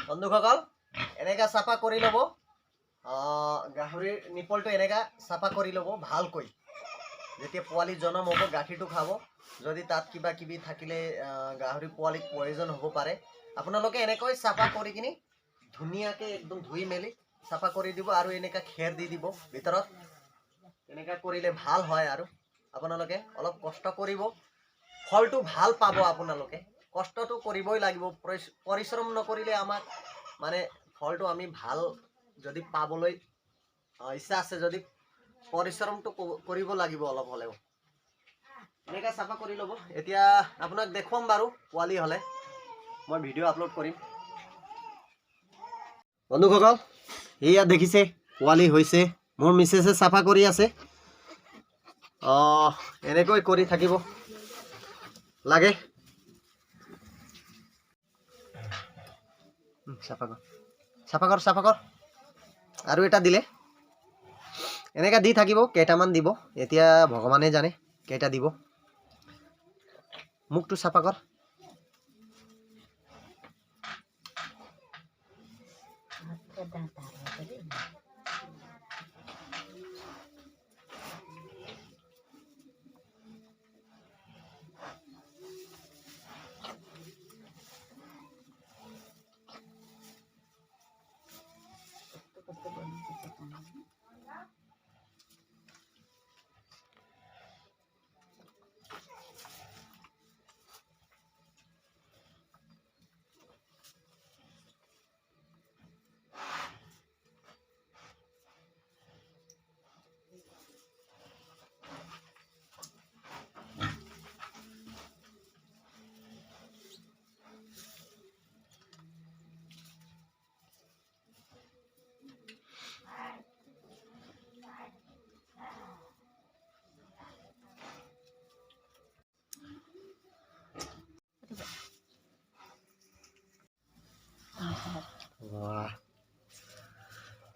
বন্ধুসকল এনেকা চাফা কৰি ল'ব গাহৰিৰ নিপলটো এনেকা চাফা কৰি ল'ব ভালকৈ যেতিয়া পোৱালি জন্ম হ'ব গাখীৰটো খাব যদি তাত কিবা কিবি থাকিলে গাহৰি পোৱালিক প্ৰয়োজন হ'ব পাৰে আপোনালোকে এনেকৈ চাফা কৰি কিনি ধুনীয়াকে একদম ধুই মেলি চাফা কৰি দিব আৰু এনেকা খেৰ দি দিব ভিতৰত এনেকা কৰিলে ভাল হয় আৰু আপোনালোকে অলপ কষ্ট কৰিব ফলটো ভাল পাব আপোনালোকে কষ্টটো কৰিবই লাগিব পৰিশ্ৰম নকৰিলে আমাক মানে ফলটো আমি ভাল যদি পাবলৈ ইচ্ছা আছে যদি পৰিশ্ৰমটো কৰিব লাগিব অলপ হলেও এনেকা চাফা কৰি ল'ব এতিয়া আপোনাক দেখুৱাম বাৰু পোৱালি হলে মই ভিডিঅ' আপলোড কৰিম বন্ধুসকল এয়া দেখিছে পোৱালি হৈছে মোৰ মিছেছে চাফা কৰি আছে এনেকৈ কৰি থাকিব লাগে চাফা কৰ আৰু এটা দিলে এনেকা দি থাকিব কেইটামান দিব এতিয়া ভগৱানে জানে কেইটা দিব মুখটো চাফা কৰ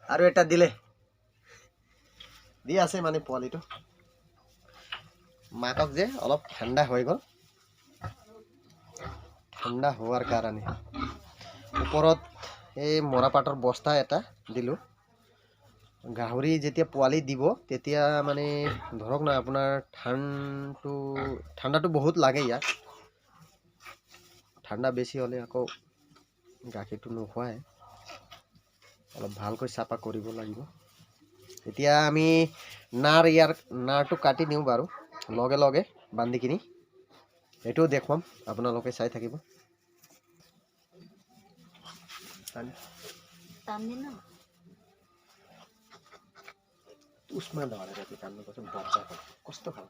আৰু এটা দিলে দি আছে মানে পোৱালিটো মাকক যে অলপ ঠাণ্ডা হৈ গ'ল ঠাণ্ডা হোৱাৰ কাৰণে ওপৰত এই মৰাপাটৰ বস্তা এটা দিলোঁ গাহৰি যেতিয়া পোৱালি দিব তেতিয়া মানে ধৰক না আপোনাৰ ঠাণ্ডাটো বহুত লাগে ইয়াত ঠাণ্ডা বেছি হ'লে আকৌ গাখীৰটো নোখোৱাই অলপ ভালকৈ চাফা কৰিব লাগিব এতিয়া আমি ইয়াৰ নাৰটো কাটি দিওঁ বাৰু লগে লগে বান্ধি কিনি এইটোও দেখুৱাম আপোনালোকে চাই থাকিব কষ্ট খাব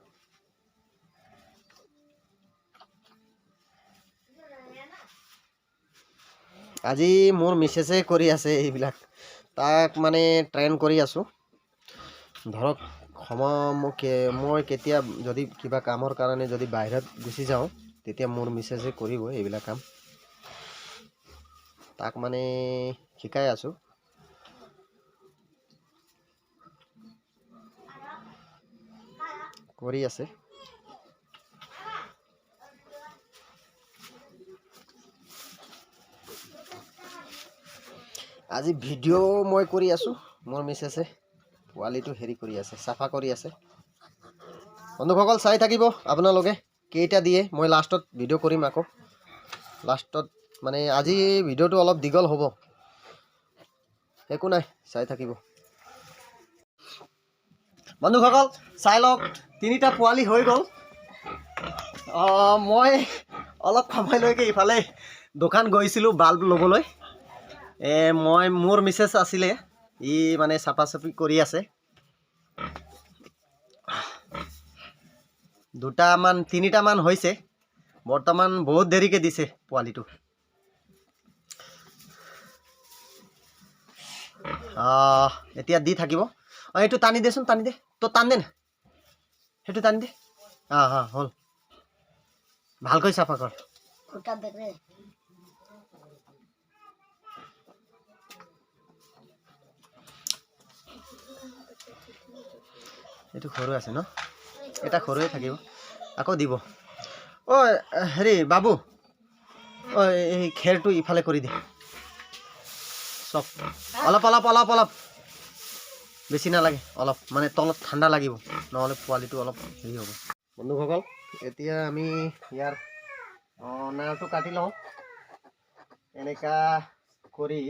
আজি মোৰ মিছেছে কৰি আছে এইবিলাক তাক মানে ট্ৰেইন কৰি আছোঁ ধৰক মই কেতিয়া যদি কিবা কামৰ কাৰণে যদি বাহিৰত গুচি যাওঁ তেতিয়া মোৰ মিছেছে কৰিব এইবিলাক কাম তাক মানে শিকাই আছোঁ কৰি আছে আজি ভিডিঅ' মই কৰি আছোঁ মোৰ মিছেছে পোৱালিটো হেৰি কৰি আছে চাফা কৰি আছে বন্ধুসকল চাই থাকিব আপোনালোকে কেইটা দিয়ে মই লাষ্টত ভিডিঅ' কৰিম আকৌ লাষ্টত মানে আজি ভিডিঅ'টো অলপ দীঘল হ'ব একো নাই চাই থাকিব বন্ধুসকল চাই লওক তিনিটা পোৱালি হৈ গ'ল মই অলপ সময়লৈকে ইফালে দোকান গৈছিলোঁ বাল্ব ল'বলৈ মোৰ মিছেছ আছিলে ই মানে চাফা চাফি কৰি আছে তিনিটামান হৈছে বৰ্তমান বহুত দেৰিকে দিছে পোৱালিটো এতিয়া দি থাকিব এইটো টানি দেচোন টানি দে তো টান দে না সেইটো টানি দে হ'ল ভালকৈ চাফা কৰ এইটো সৰু আছে ন এটা সৰুৱে থাকিব আকৌ দিব হেৰি বাবু এই খেৰটো ইফালে কৰি দে চব অলপ অলপ অলপ অলপ বেছি নালাগে, অলপ মানে তলত ঠাণ্ডা লাগিব, নহ'লে পোৱালিটো অলপ হেৰি হ'ব। বন্ধুসকল, এতিয়া আমি ইয়াৰ নাৰটো কাটি লওঁ। এনেকা কৰি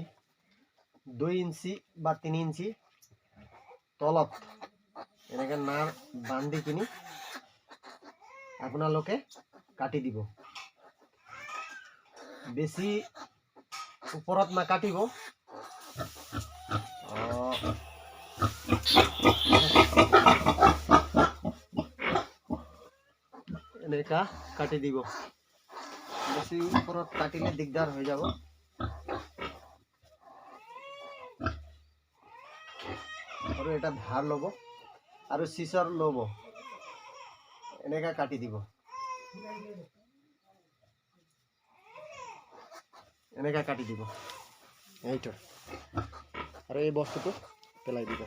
2 ইঞ্চি বা 3 ইঞ্চি তলত এনেকে নাৰ বান্ধি কিনি আপোনালোকে কাটি দিব। বেছি ওপৰত নাকাটিব। এনেকা কাটি দিব। বেছি ওপৰত কাটিলে দিগদাৰ হৈ যাব। আৰু এটা ধাৰ ল'ব আৰু চিচৰ ল'ব, এনেকা কাটি দিব। এনেকা কাটি দিব এইটো, আৰু এই বস্তুটো পেলাই দিব।